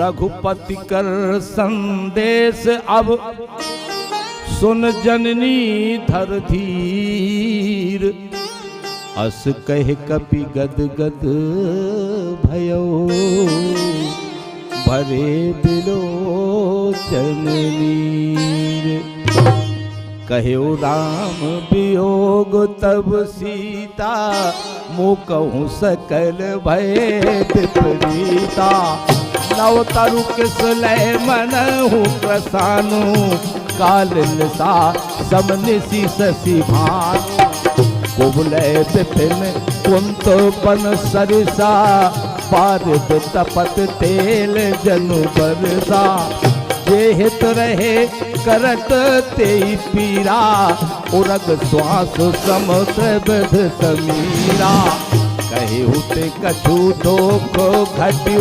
रघुपति कर संदेश अब सुन जननी धर धीर। अस कह कपि गद गद भयो भरे बिलोचन नीर। कहो राम वियोग तब सीता मुकहु सकल भय विपरीता। नव तरु किस लय मनहु प्रसानु काल सा समनिसी शशि भानु। कुबलय विपिन कुंत बन सरिसा पारित तपत तेल जनु बरसा। जे हित रहे करत ते पीरा उरग श्वास समुद्र विध समीरा। कहे उते कछु दुख घट्यु